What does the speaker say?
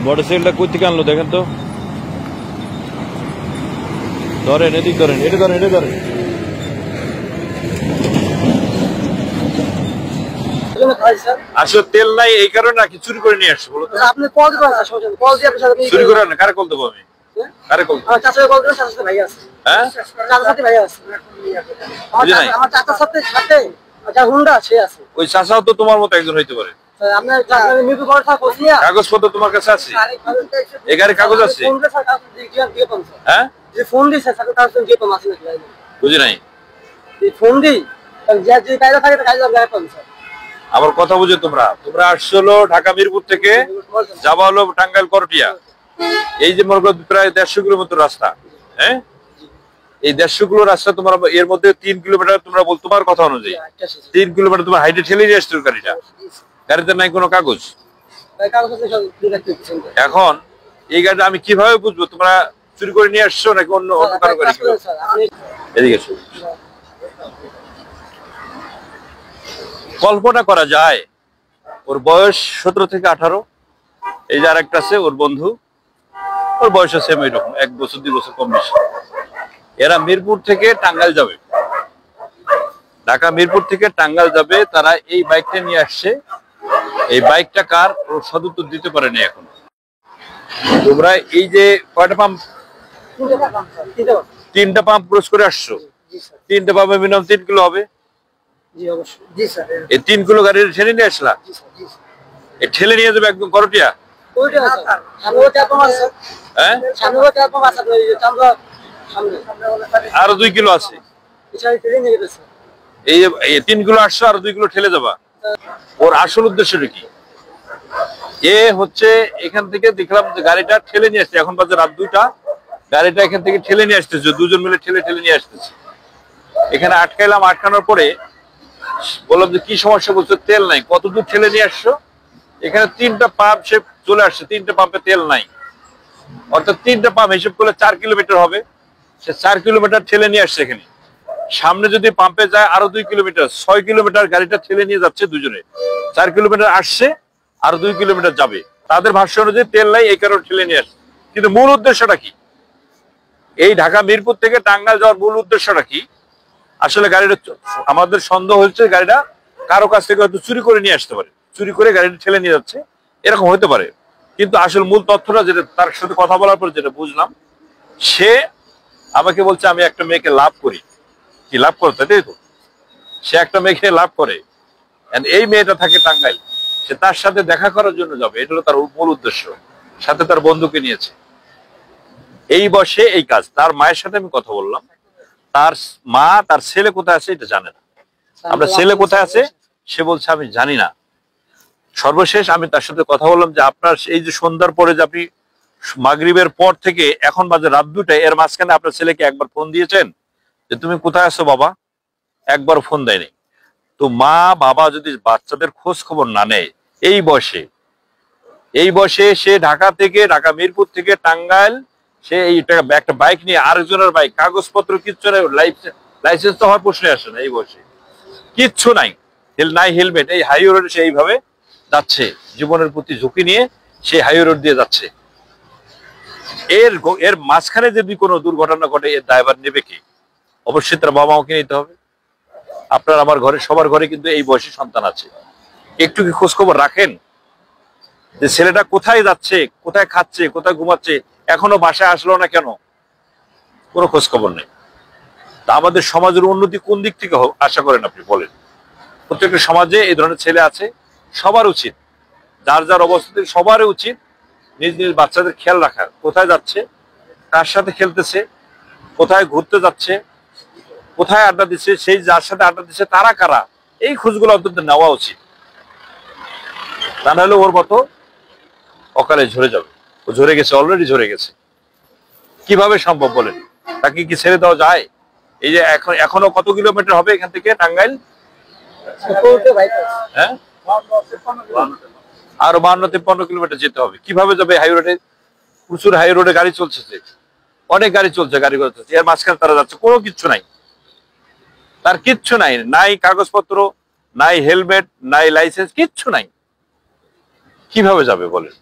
মোটরসাইকেলটা কই থেকে আনলো দেখেন তো। ধরেন, এদিক ধরেন, এটা ধরেন, এটা ধরেন। আসলে তেল নাই এই কারণে নাকি চুরি করে নিয়ে আসছে? বলো তো। আপনি কল দিবেন স্যার, কল দিয়ে আপনার সাথে চুরি করে না, কারে কল দেবো আমি? কারে কল? আমার চাচাকে কল দিবেন, চাচার সাথে ভাই আছে। হ্যাঁ, চাচার সাথে ভাই আছে। আমার চাচার সাথে যা হুন্ডা সে আছে। ওই চাচাও তো তোমার মতো একজন হইতে পারে। আপনার মিরপুর কল থাকা কোচ নিয়া কাগজপত্র তোমার কাছে আছে? এই গাড়ির কাগজ আছে? ফোন দিয়ে স্যার কাগজ দিয়ে পান স্যার। হ্যাঁ, যে ফোন দিয়ে স্যার কাগজ দিয়ে পান আছে নাকি? বুঝি নাই। এই ফোন দিই যে কায়দা থাকে কায়দা গায়ে পান স্যার। আমার কথা বুঝে তোমরা আসছো হলো ঢাকা মিরপুর থেকে যাওয়া হলো টাঙ্গাইল করটিয়া। এই যে মনে করো প্রায় 150 কিলোমিটার রাস্তা। হ্যাঁ, এই 150 কিলো রাস্তা তোমার, এর মধ্যে 3 কিলোমিটার তোমরা বল, তোমার কথা অনুযায়ী 3 কিলোমিটার তোমার হাইটে ঠেলে নিয়ে আসছো গাড়িটা। গাড়িতে নাই কোনো কাগজ। এখন এই গাড়িটা আমি কিভাবে বুঝবো তোমরা চুরি করে নিয়ে আসছো নাকি অন্য কারো গাড়ি? এদিকে এসো। কল্পনা করা যায় ওর বয়স 17 থেকে 18। এই যে আরেকটা আছে ওর বন্ধু, ওর বয়সও সেম এরকম, 1 বছর 2 বছর কম বেশি। এরা মিরপুর থেকে টাঙ্গাইল যাবে, ঢাকা মিরপুর থেকে টাঙ্গাইল যাবে। তারা এই বাইকটা নিয়ে আসছে। এই বাইকটা কার ওর সদুত্তর দিতে পারেনি এখন। তোমরা এই যে কয়টা পাম্প? 3টা পাম্প ক্রস করে আসছো। 3টা পাম্পে মিনিমাম 3 কিলো হবে। এই 3 কিলো গাড়ি ঠেলে নিয়ে আসলা? এই ঠেলে নিয়ে যাবে একদম করটিয়া? হ্যাঁ, আরো 2 কিলো আছে। এই 3 কিলো আসছো, আরো 2 কিলো ঠেলে যাবা। ওর আসল উদ্দেশ্যটা কি? এ হচ্ছে এখান থেকে দেখলাম যে গাড়িটা ঠেলে নিয়ে আসছে, এখন বাজে রাত 2টা। গাড়িটা এখান থেকে ঠেলে নিয়ে আসতেছে, দুজন মিলে ঠেলে নিয়ে আসতেছে। এখানে আটকাইলাম। আটকানোর পরে বললাম যে কি সমস্যা? বলছে তেল নাই। কত দূর ঠেলে নিয়ে আসছো? এখানে 3টা পাম্প সে চলে আসছে, 3টা পাম্পে তেল নাই। অর্থাৎ 3টা পাম্প হিসেব করলে 4 কিলোমিটার হবে। সে 4 কিলোমিটার ঠেলে নিয়ে আসছে। এখানে সামনে যদি পাম্পে যায় আরো 2 কিলোমিটার, 6 কিলোমিটার গাড়িটা ঠেলে নিয়ে যাচ্ছে দুজনে। 4 কিলোমিটার আসছে, আরো 2 কিলোমিটার যাবে। তাদের ভাষ্য অনুযায়ী তেল নাই, এই কারণে ঠেলে নিয়ে আসছে। কিন্তু মূল উদ্দেশ্যটা কি? এই ঢাকা মিরপুর থেকে টাঙ্গাইল যাওয়ার মূল উদ্দেশ্যটা কি? আসলে গাড়িটা, আমাদের সন্দেহ হচ্ছে গাড়িটা কারো কাছ থেকে হয়তো চুরি করে নিয়ে আসতে পারে, চুরি করে গাড়িটা ঠেলে নিয়ে যাচ্ছে, এরকম হতে পারে। কিন্তু আসল মূল তথ্যটা যেটা, তার সাথে কথা বলার পর যেটা বুঝলাম, সে আমাকে বলছে আমি একটা মেয়েকে লাভ করি। কি লাভ করতে? তাই তো, সে একটা মেয়েকে লাভ করে। এই মেয়েটা থাকে টাঙ্গাইল, সে তার সাথে দেখা করার জন্য যাবে, এটা হলো তার মূল উদ্দেশ্য। সাথে তার বন্ধুকে নিয়েছে। এই বসে এই কাজ। তার মায়ের সাথে আমি কথা বললাম। তার মা তার ছেলে কোথায় আছে এটা জানে না। আমরা ছেলে কোথায় আছে সে বলছে আমি জানি না। সর্বশেষ আমি তার সাথে কথা বললাম যে আপনার এই যে সন্ধ্যার পরে যে আপনি মাগরিবের পর থেকে এখন বাজে রাত 2টায়, এর মাঝখানে আপনার ছেলেকে একবার ফোন দিয়েছেন যে তুমি কোথায় আছো বাবা? একবার ফোন দেয়নি। তো মা বাবা যদি বাচ্চাদের খোঁজ খবর না নেয় এই বয়সে সে ঢাকা থেকে, ঢাকা মিরপুর থেকে টাঙ্গাইল, সে একটা বাইক নিয়ে, আরেকজনের বাইক, কাগজপত্র কিচ্ছু নাই, লাইসেন্স তো হওয়ার প্রশ্নে আসে না। এই বয়সে কিচ্ছু নাই, নাই হেলমেট। এই হাইওয়ে রোডে সে এইভাবে যাচ্ছে, জীবনের প্রতি ঝুঁকি নিয়ে সে হাইওয়ে রোড দিয়ে যাচ্ছে। এর মাঝখানে যদি কোনো দুর্ঘটনা ঘটে, এর দায়ভার নেবে কি? অবশ্যই তার বাবা মাকে নিতে হবে। আপনার আমার ঘরে, সবার ঘরে কিন্তু এই বয়সী সন্তান আছে। একটু কি খোঁজ খবর রাখেন যে ছেলেটা কোথায় যাচ্ছে, কোথায় খাচ্ছে, কোথায় ঘুমাচ্ছে, এখনো বাসায় আসলো না কেন? কোনো খোঁজ খবর নেই। তা আমাদের সমাজের উন্নতি কোন দিক থেকে আশা করেন আপনি বলেন? প্রত্যেকটা সমাজে এই ধরনের ছেলে আছে। সবার উচিত, যার যার অবস্থিতি সবারই উচিত নিজ নিজ বাচ্চাদের খেয়াল রাখা। কোথায় যাচ্ছে, কার সাথে খেলতেছে, কোথায় ঘুরতে যাচ্ছে, কোথায় আড্ডা দিচ্ছে, সেই যার সাথে আড্ডা দিচ্ছে তারা কারা, এই খোঁজগুলো অন্তত নেওয়া উচিত। তা নাহলে ওর মতো অকালে ঝরে যাবে। ও ঝরে গেছে, অলরেডি ঝরে গেছে। কিভাবে সম্ভব বলেন? তাকে কি ছেড়ে দেওয়া যায়? এই যে এখনো কত কিলোমিটার হবে এখান থেকে টাঙ্গাইল? হ্যাঁ, আরো 52-53 কিলোমিটার যেতে হবে। কিভাবে যাবে? হাই রোডে, প্রচুর হাই রোডে গাড়ি চলছে, অনেক গাড়ি চলছে, গাড়ি চলছে, এর মাঝখানে তারা যাচ্ছে, কোনো কিচ্ছু নাই, তার কিচ্ছু নাই, নাই কাগজপত্র, নাই হেলমেট, নাই লাইসেন্স, কিচ্ছু নাই। কিভাবে যাবে বলেন?